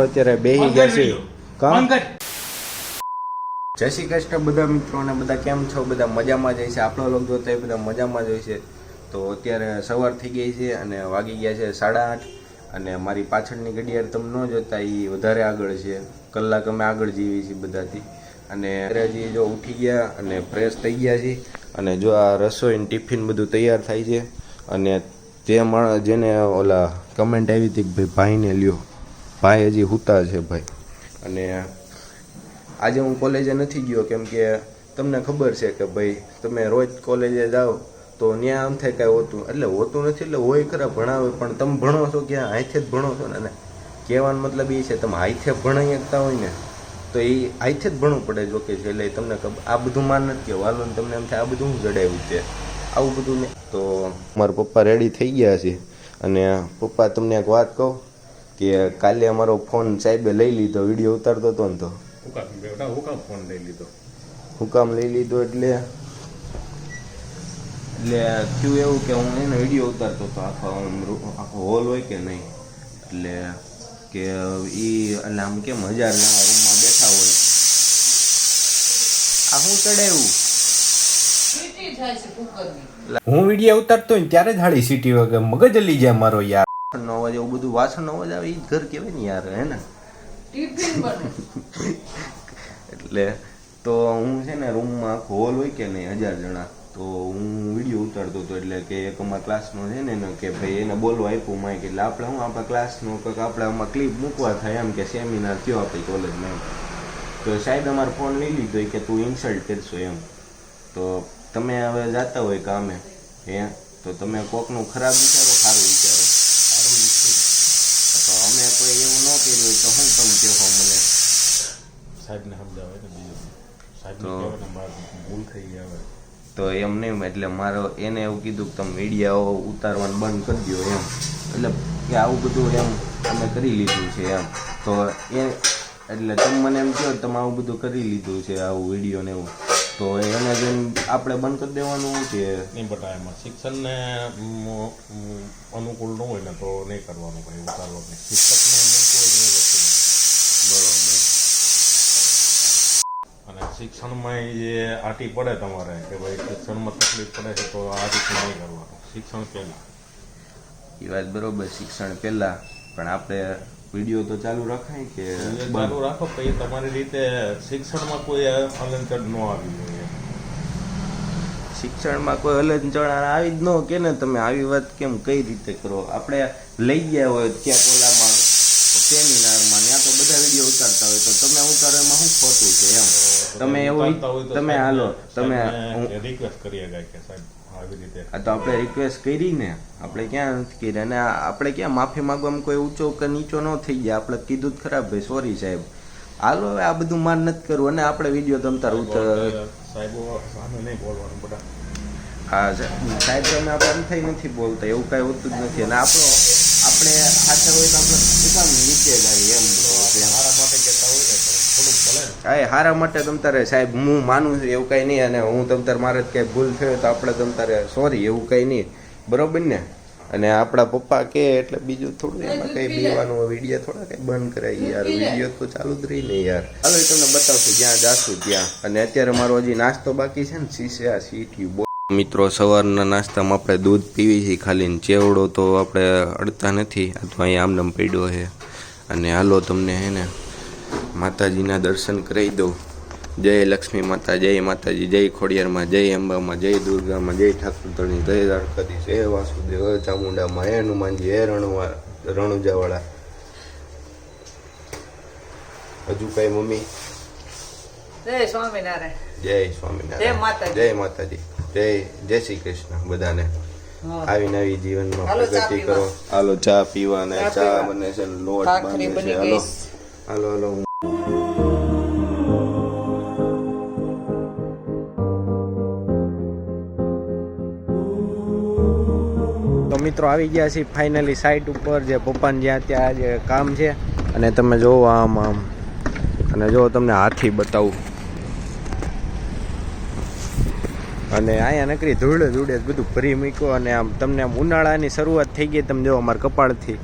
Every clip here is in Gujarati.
અત્યારે બેહી ગયા છે કામ. જય શ્રી કૃષ્ણ બધા મિત્રોને બધા કેમ છો? બધા મજામાં જ છે. આપણો લોક જોતા બધા મજામાં જ હોય છે. તો અત્યારે સવાર થઈ ગઈ છે અને વાગી ગયા છે 8:30 અને મારી પાછળની ઘડિયાળ તમે ન જોતા એ વધારે આગળ છે, કલાક અમે આગળ જીવી છીએ બધાથી. અને હજી જો ઉઠી ગયા અને ફ્રેશ થઈ ગયા છીએ અને જો આ રસોઈ ટિફિન બધું તૈયાર થાય છે. અને તે જેને ઓલા કમેન્ટ આવી હતી કે ભાઈ ભાઈને લ્યો, ભાઈ હજી સૂતા છે ભાઈ. અને આજે હું કોલેજે નથી ગયો કેમ કે તમને ખબર છે કે ભાઈ તમે રોજ કોલેજે જાઓ તો ત્યાં આમ થાય કાંઈ હોતું એટલે હોતું નથી, એટલે હોય ખરા ભણાવે પણ તમે ભણો છો ક્યાં? હાથે જ ભણો છો ને. કહેવાનો મતલબ એ છે તમે હાથે ભણાઈ શકતા હોય ને તો એ હાથે જ ભણવું પડે. જો કે છે એટલે તમને ખબર આ બધું માન નથી કે વાલો તમને એમ થાય આ બધું હું જડાવ્યું છે આવું બધું ને. તો મારા પપ્પા રેડી થઈ ગયા છે. અને પપ્પા તમને એક વાત કહું કે કાલે અમારો ફોન સાહેબે લઈ લીધો, વિડીયો ઉતારતો હતો ને તો ફોન લઈ લીધો. હુકામ લઈ લીધો એટલે થયું એવું કે હું એને વિડીયો ઉતારતો હતો, આખો હોલ હોય કે નહીં એટલે કે એટલે આમ કેમ 1000 જણા રૂમમાં બેઠા હોય આ હું ચડાવ્યું. હું વિડીયો ઉતારતો હોય ત્યારે જ હાડી સીટી વગર મગજ હલી જાય મારો યાર. નો અવાજ એવું બધું વાસણ અવાજ આવે એ ઘર કહેવાય ને યાર, હે ને? એટલે તો હું છે ને રૂમમાં આખો હોલ હોય કે નહીં 1000 જણા, તો હું વિડીયો ઉતારતો હતો. એટલે કે એક અમારા ક્લાસનો છે ને કે ભાઈ એને બોલવા આપ્યું માઇક, એટલે આપણે હું આપણા ક્લાસનું કંઈક આપણે આમાં ક્લિપ મૂકવા થાય એમ કે સેમિનાર થયો આપણી કોલેજમાં એમ. તો સાહેબ અમારો ફોન લઈ લીધો કે તું ઇન્સલ્ટ કરશો એમ. તો તમે હવે જાતા હોય કામે હે તો તમે કોકનું ખરાબ વિચારો, સારું વિચારો. તો અમે કોઈ એવું ન કર્યું હોય તો હું તમે કહેવો મને સાહેબને સમજાવે ને બીજું સાહેબને કહેવાય ભૂલ થઈ ગયા હોય તો એમ નહીં. એટલે મારો એને એવું કીધું કે તમે મીડિયાઓ ઉતારવાનું બંધ કરી દો એમ. એટલે કે આવું બધું એમ અમે કરી લીધું છે એમ. તો એટલે તમે મને એમ કહો તમે આવું બધું કરી લીધું છે આવું વિડીયો ને એવું, તો એને જેમ આપણે બંધ કરી દેવાનું કે નહીં? બટા એમાં શિક્ષણને અનુકૂળ ન હોય ને તો નહીં કરવાનું, કંઈ ઉતારવાનું. શિક્ષકને અનુકૂળ હોય એ વસ્તુ બરોબર. અને શિક્ષણમાં જે આટી પડે તમારે કે ભાઈ શિક્ષણમાં તકલીફ પડે છે તો આ રીતે નહીં કરવાનું. શિક્ષણ પહેલાં એ વાત બરોબર, શિક્ષણ પહેલાં, પણ આપણે વિડીયો તો ચાલુ રખાય કે ચાલુ રાખો તો એ તમારી રીતે શિક્ષણમાં કોઈ હલનચલન ન આવી જોઈએ. શિક્ષણમાં કોઈ હલનચલન આવી જ ન કે ને તમે આવી વાત કેમ કઈ રીતે કરો? આપણે લઈ ગયા હોય ક્યાંક ઓલામાં સેમિનારમાં ત્યાં તો બધા વિડીયો ઉતારતા હોય તો તમે ઉતારો એમાં શું ખોટું છે એમ? તમે એવું તમે હાલો તમે રિક્વેસ્ટ કરીએ કે સાહેબ આવી રીતે. આ તો આપણે રિક્વેસ્ટ કરી ને, આપણે ક્યાં નથી કરી. અને આપણે ક્યાં માફી માંગવામાં કોઈ ઊંચો કે નીચો ન થઈ ગયા. આપણે કીધું જ ખરાબ ભાઈ સોરી સાહેબ, હાલો હવે આ બધું માન નથી કરવું. અને આપણે વિડીયો તમતાર સાહેબો સામે નહીં બોલવાનું બધા. હા સાહેબ તમે આપણે એમ થઈ નથી બોલતા, એવું કાંઈ હોતું જ નથી. અને આપણે સાથે હોય તો આપણે કામ નીચે જ આવી એમ. મારા માટે કહેતા હોય ને થોડુંક ભલે. હા હારા માટે તમતારે સાહેબ હું માનું છું એવું કંઈ નહીં. અને હું તમતાર મારે કંઈ ભૂલ થયો તો આપણે તમતારે સોરી એવું કંઈ નહીં, બરોબર ને? અને આપણા પપ્પા કે એટલે બીજું થોડું એમાં કંઈ બીવાનું વિડીયો થોડા કંઈ બંધ કરાય યાર. વિડીયો તો ચાલુ જ રહી ને યાર. હાલો એ તમને બતાવશું જ્યાં જાશું ત્યાં. અને અત્યારે મારો હજી નાસ્તો બાકી છે ને સીટ્યું. મિત્રો સવારના નાસ્તામાં આપણે દૂધ પીવી છીએ ખાલી, ચેવડો તો આપણે અડતા નથી, અથવા અહીંયા આમનામ પડ્યો છે. અને હાલો તમને હે ને માતાજીના દર્શન કરાવી દઉં. જય લક્ષ્મી માતા, જય માતાજી, જય ખોડિયારમાં, જય અંબામાં, જય દુર્ગામાં, જય ઠાકોરધણી, જય દ્વારકાધીશ, જય વાસુદેવ, જય ચામુંડામાં, હે હનુમાનજી, હે રણુજાવાળા. હજુ કઈ મમ્મી? જય સ્વામિનારાયણ. જય સ્વામિનારાયણ, જય માતાજી, જય શ્રી કૃષ્ણ બધાને. આવીને આવી જીવનમાં પ્રગતિ કરો. હાલો ચા પીવા ને ચા બને છે, લોટ બને છે. હાલો હાલો હાલો. તો મિત્રો આવી ગયા છીએ ફાઇનલી સાઇટ ઉપર, જે પપ્પાને જ્યાં ત્યાં આજે કામ છે. અને તમે જોવો આમ અને જો તમને હાથી બતાવું. અને અહીંયા નકરી ધૂળે બધું ભરી મૂક્યો. અને આમ તમને આમ ઉનાળાની શરૂઆત થઈ ગઈ. તમે જો અમારા કપાળથી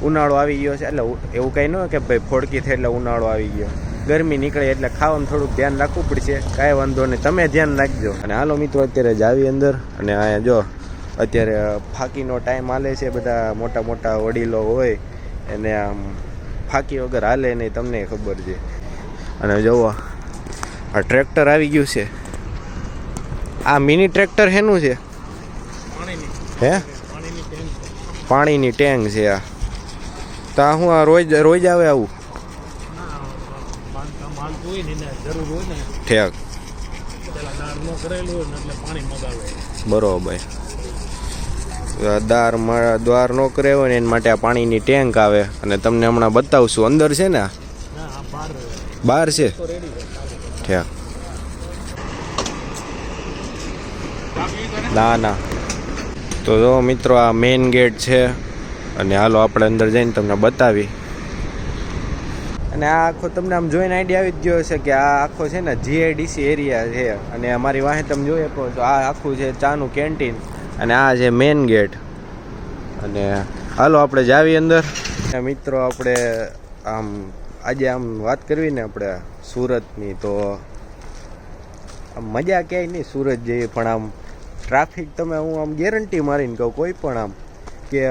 ઉનાળો આવી ગયો છે, એટલે એવું કંઈ ન હોય કે ભાઈ ફોડકી થઈ એટલે ઉનાળો આવી ગયો. ગરમી નીકળે એટલે ખાવાનું થોડુંક ધ્યાન રાખવું પડશે. કાંઈ વાંધો નહીં, તમે ધ્યાન રાખજો. અને હાલો મિત્રો અત્યારે જાવી અંદર. અને અહીંયા જો અત્યારે ફાંકીનો ટાઈમ હાલે છે. બધા મોટા મોટા વડીલો હોય એને આમ ફાંકી વગર હાલે નહીં, તમને ખબર છે. અને જુઓ આ ટ્રેક્ટર આવી ગયું છે. આ મિની ટ્રેક્ટર શેનું છે? હે, પાણીની ટેન્ક છે આ. તો આ હું આ રોજ આવે આવું ઠેક બરોબર. દ્વાર ન કરે હોય ને એના માટે આ પાણીની ટેન્ક આવે. અને તમને હમણાં બતાવશું. અંદર છે ને, બહાર છે ઠેક. ના તો જો મિત્રો આ મેઇન ગેટ છે. અને હાલો આપણે અંદર જઈને તમને બતાવી. અને આ આખો તમને આમ જોઈને આઈડિયા આવી જ ગયો હશે કે આ આખો છે ને જીઆઈડીસી એરિયા છે. અને અમારી વાહે તમે જોઈ શકો છો આ આખું છે ચાનું કેન્ટીન. અને આ છે મેઇન ગેટ. અને હાલો આપણે જાવી અંદર. મિત્રો આપણે આમ આજે આમ વાત કરવી ને આપણે સુરતની, તો આમ મજા ક્યાંય નહીં સુરત જેવી. પણ આમ ટ્રાફિક તમે હું આમ ગેરંટી મારીને કહું, કોઈ પણ આમ કે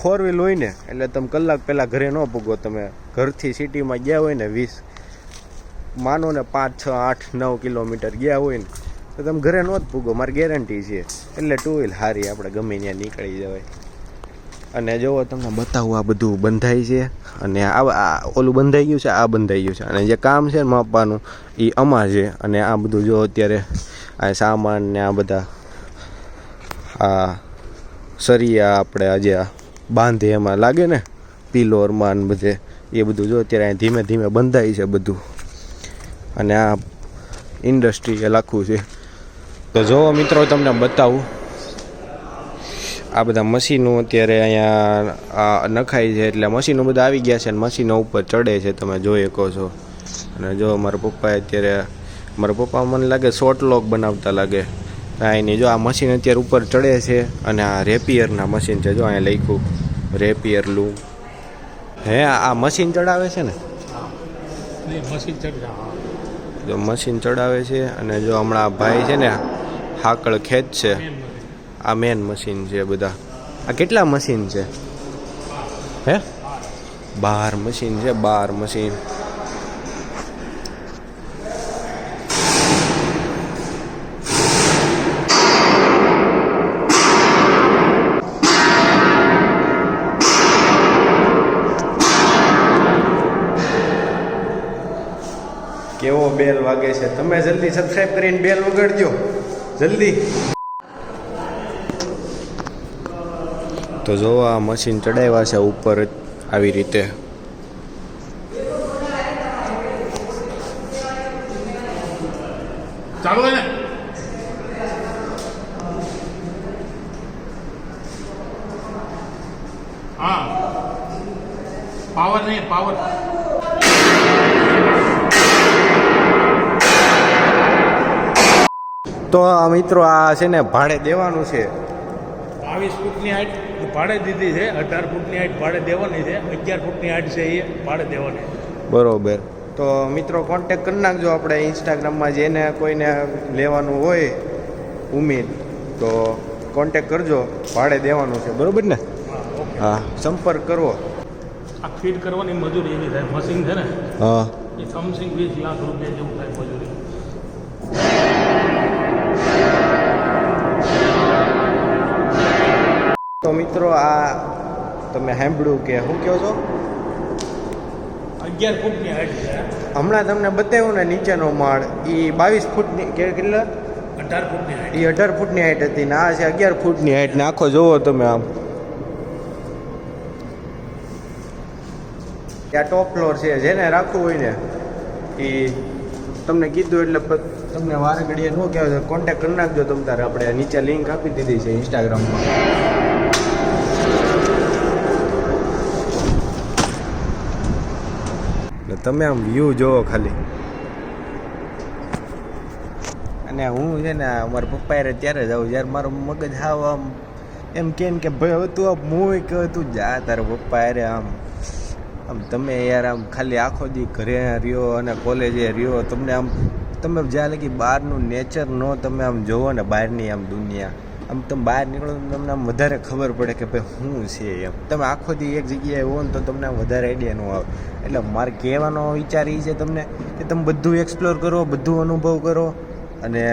4 વ્હીલ હોય ને એટલે તમે કલાક પહેલાં ઘરે ન પૂગો. તમે ઘરથી સિટીમાં ગયા હોય ને 20 માનો ને 5, 6, 8, 9 કિલોમીટર ગયા હોય ને તો તમે ઘરે ન જ પૂગો, મારી ગેરંટી છે. એટલે 2 વ્હીલ હારી, આપણે ગમે ત્યાં નીકળી જવાય. અને જુઓ તમને બતાવું આ બધું બંધાય છે. અને આ ઓલું બંધાઈ ગયું છે, આ બંધાઈ ગયું છે. અને જે કામ છે ને માપવાનું એ અમાર છે. અને આ બધું જો અત્યારે આ સામાન ને આ બધા આ સરિયા આપણે આજે બાંધે એમાં લાગે ને પિલોરમાં બધે, એ બધું જો અત્યારે ધીમે ધીમે બંધાય છે બધું. અને આ ઇન્ડસ્ટ્રીયલ આખું છે. તો જો મિત્રો તમને બતાવું આ બધા મશીનો અત્યારે અહીંયા નખાય છે. એટલે મશીનો બધા આવી ગયા છે અને મશીનો ઉપર ચડે છે, તમે જોઈ શકો છો. અને જો મારા પપ્પાએ અત્યારે મને લાગે શોર્ટ લોક બનાવતા લાગે. એની જો આ મશીન અત્યારે ઉપર ચડે છે. અને આ રેપિયરના મશીન છે, જો અહીંયા લખ્યું રેપિયર લૂમ. હે આ મશીન ચડાવે છે ને, જો મશીન ચડાવે છે. અને જો હમણાં ભાઈ છે ને હાકળ ખેંચ છે. આ મેન મશીન છે બધા. આ કેટલા મશીન છે? હે 12 મશીન છે, 12 મશીન. કેવો બેલ વાગે છે. તમે જલ્દી સબસ્ક્રાઇબ કરીને બેલ વગાડજો જલ્દી. તો જો આ મશીન ચડાવ્યા છે ઉપર આવી રીતે. ચાલુ ને હા પાવર નહીં પાવર. તો મિત્રો આ છે ને ભાડે દેવાનું છે. 22 ફૂટની હાઈટ ભાડે દીધી છે, 18 ફૂટની હાઈટ ભાડે દેવાની છે, 11 ફૂટની હાઈટ છે એ ભાડે દેવાની. બરોબર. તો મિત્રો કોન્ટેક કરી નાખજો. આપણે ઇન્સ્ટાગ્રામમાં જેને કોઈને લેવાનું હોય ઉમેદ તો કોન્ટેક કરજો. ભાડે દેવાનું છે, બરોબર ને? હા, સંપર્ક કરવો. આ ફીટ કરવાની મજૂરી એવી થાય, મશીન છે ને હા એ સમથિંગ 20 લાખ રૂપિયા જેવું થાય મજૂરી. તો મિત્રો આ તમે સાંભળ્યું કે શું કહો છો? 11 ફૂટની હાઈટ છે. હમણાં તમને બતાવ્યું ને નીચેનો માળ એ 22 ફૂટની કેટલા 18 ફૂટની હાઈટ. એ 18 ફૂટની હાઈટ હતી ને આ છે 11 ફૂટની હાઈટ ને આખો જોવો તમે આમ. આ ટોપ ફ્લોર છે, જેને રાખવું હોય ને એ તમને કીધું એટલે તમને વારે ઘડીએ ન કહેવાય, કોન્ટેક કરી નાખજો તમે તારે. આપણે નીચે લિંક આપી દીધી છે ઇન્સ્ટાગ્રામમાં. તમે આમ વ્યૂ જોવો ખાલી. અને હું છે ને મારા પપ્પા ત્યારે જાઉં જ્યારે મારું મગજ હાવ આમ એમ કે ને કે ભાઈ હવે તું આ મૂવી કહે તું જા તારા પપ્પા અરે આમ તમે યાર આમ ખાલી આખો દી ઘરે રહ્યો અને કોલેજે રહ્યો તમને આમ તમે જ્યાં લગી બહારનું નેચર નો તમે આમ જોવો ને બહારની આમ દુનિયા આમ તમે બહાર નીકળો તો તમને આમ વધારે ખબર પડે કે ભાઈ શું છે એમ તમે આખો દી એક જગ્યાએ હો ને તો તમને આમ વધારે આઈડિયા ન આવે એટલે મારે કહેવાનો વિચાર એ છે તમને કે તમે બધું એક્સપ્લોર કરો બધું અનુભવ કરો અને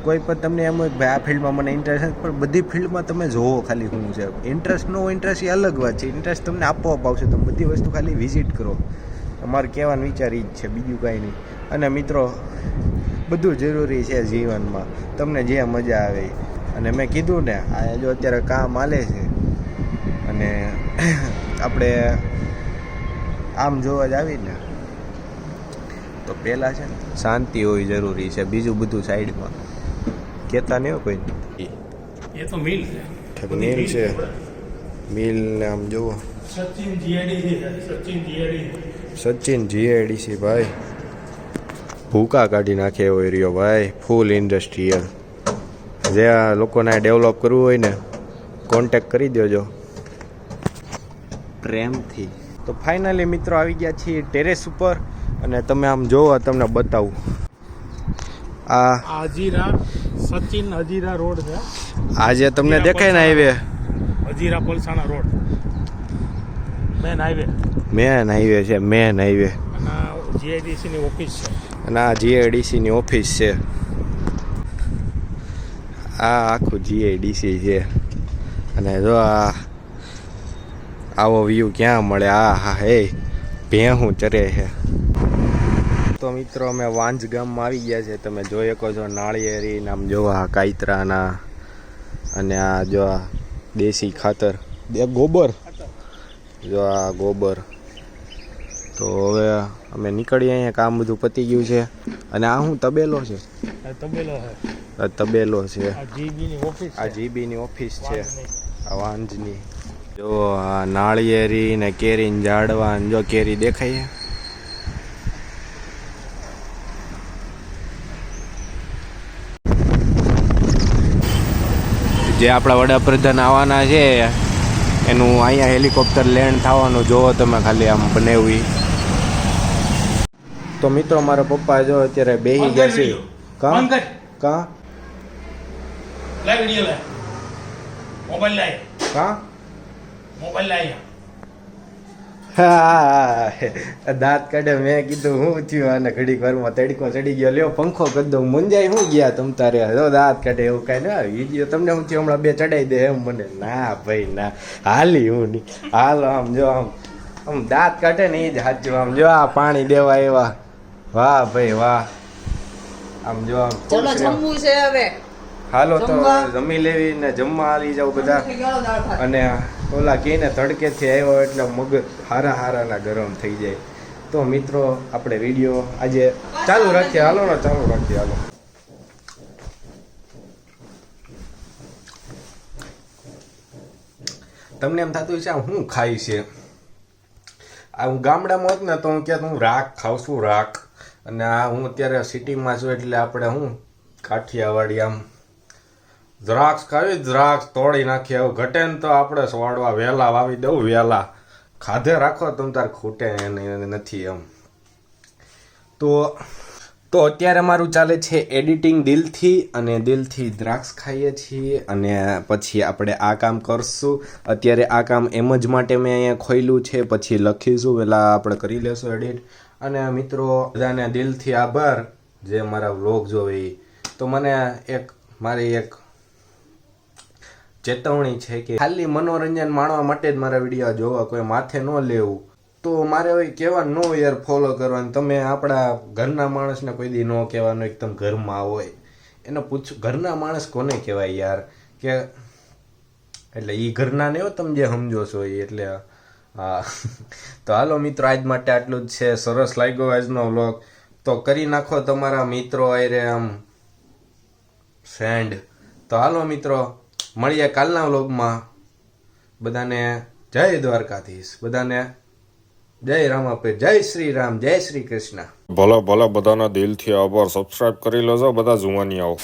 કોઈ પણ તમને એમ હોય કે ભાઈ આ ફિલ્ડમાં મને ઇન્ટરેસ્ટ નથી પણ બધી ફિલ્ડમાં તમે જોવો ખાલી શું છે ઇન્ટરેસ્ટ ન હોય ઇન્ટરેસ્ટ એ અલગ વાત છે ઇન્ટરેસ્ટ તમને આપોઆપ આવશે તમે બધી વસ્તુ ખાલી વિઝિટ કરો અમારે કહેવાનો વિચાર એ જ છે બીજું કાંઈ નહીં અને મિત્રો બધું જરૂરી છે જીવનમાં તમને જે મજા આવે અને મેં કીધું ને આ જો અત્યારે કામ હાલે છે અને આપણે આમ જોવા જ આવીને તો પહેલાં છે ને શાંતિ હોવી જરૂરી છે બીજું બધું સાઈડમાં કહેતા નહીં હોય કોઈ એ તો મિલ છે મિલ છે મિલ ને આમ જુઓ સચિન જીએડીસી ભાઈ ભૂકા કાઢી નાખે એવો એરિયો ભાઈ ફૂલ ઇન્ડસ્ટ્રીયલ જે આ લોકોને ડેવલપ કરવું હોય ને કોન્ટેક્ટ કરી દેજો પ્રેમથી તો ફાઇનલી મિત્રો આવી ગયા છીએ ટેરેસ ઉપર અને તમે આમ જોવો તમને બતાવું આ અજીરા સચિન અજીરા રોડ છે આજે તમને દેખાય ને highway Ajira Palsana road main highway છે મેન હાઈવે અને જીઆઈડીસી ની ઓફિસ છે અને આ જીઆઈડીસી ની ઓફિસ છે આ આખું જીઆઈડીસી છે અને જો આ આવો વ્યૂ ક્યાં મળે આ હા હે ભેહું ચરે છે તો મિત્રો અમે વાંજ ગામમાં આવી ગયા છે તમે જોઈ શકો છો નાળિયેરી નામ જો આ કાયતરાના અને આ જો આ દેશી ખાતર ગોબર જો આ ગોબર તો હવે અમે નીકળીએ અહીંયા કામ બધું પતી ગયું છે અને આ શું તબેલો છે તબેલો છે આ જીબીની ઓફિસ છે આ વાંજની જો આ નાળિયેરી ને કેરીને ઝાડવા જો કેરી દેખાય છે જે આપણા વડાપ્રધાન આવવાના છે એનું અહીંયા હેલિકોપ્ટર લેન્ડ થવાનું જોવો તમે ખાલી આમ બનાવી તો મિત્રો મારા પપ્પા જો અત્યારે બેહી ગયા છે કા દાંત કાઢે મેં કીધું હું થયું અને ઘડીક વારમાં તડકો ચડી ગયો લ્યો પંખો કરી દઉં મુંજાઈ હું ગયા તમ તારે દાંત કાઢે એવું કાંઈ ના વિડીયો તમને હું થયું હમણાં બે ચડાઈ દે એમ મને ના ભાઈ ના હાલી હું નહીં હાલો આમ જો આમ દાંત કાઢે ને એ જ સાચું આમ જો આ પાણી દેવા એવા વાહ ભાઈ વાહ આમ જો આમ ચલો જમવું છે હવે હાલો તો જમી લેવી ને જમવા હાલી જાવ બધા અને ઓલા કહીને તડકેથી આવ્યો એટલે મગજ હારા ગરમ થઈ જાય તો મિત્રો આપણે વિડીયો આજે ચાલુ રાખીએ હાલો તમને એમ થતું છે હું ખાઈ છે આ હું ગામડામાં હોત ને તો હું ક્યાં હું રાખ ખાઉં છું રાખ અને આ હું અત્યારે સિટીમાં છું એટલે આપણે હું કાઠિયાવાડી આમ દ્રાક્ષ ખાવી દ્રાક્ષ તોડી નાખીએ એવું ઘટે ને તો આપણે વાળવા વહેલા વાવી દઉં વહેલા ખાધે રાખો તમ તાર ખૂટે નથી એમ તો અત્યારે મારું ચાલે છે એડિટિંગ દિલથી અને દિલથી દ્રાક્ષ ખાઈએ છીએ અને પછી આપણે આ કામ કરશું અત્યારે આ કામ એમ જ માટે મેં અહીંયા ખોલ્યું છે પછી લખીશું પહેલાં આપણે કરી લેશું એડિટ અને મિત્રો બધાને દિલથી આભાર જે મારા વ્લોગ જોવે તો મને મારી એક ચેતવણી છે કે ખાલી મનોરંજન માણવા માટે જ મારા વિડીયો જોવા કોઈ માથે ન લેવું તો મારે હવે કહેવાનું ન હોય યાર ફોલો કરવાનું તમે આપણા ઘરના માણસને કોઈ દી ન કહેવાનું એકદમ ઘરમાં હોય એને પૂછ ઘરના માણસ કોને કહેવાય યાર કે એટલે એ ઘરના ને તમે જે સમજો છો એ એટલે હા તો હાલો મિત્રો આજ માટે આટલું જ છે સરસ લાગ્યો આજનો વ્લોગ તો કરી નાખો તમારા મિત્રો આરે આમ ફ્રેન્ડ તો હાલો મિત્રો મળીએ કાલના વ્લોગમાં બધાને જય દ્વારકાધીશ બધાને જય રામાપીર જય શ્રી રામ જય શ્રી કૃષ્ણ ભલે બધાના દિલથી આભાર સબસ્ક્રાઇબ કરી લેજો બધા જુવાની આવો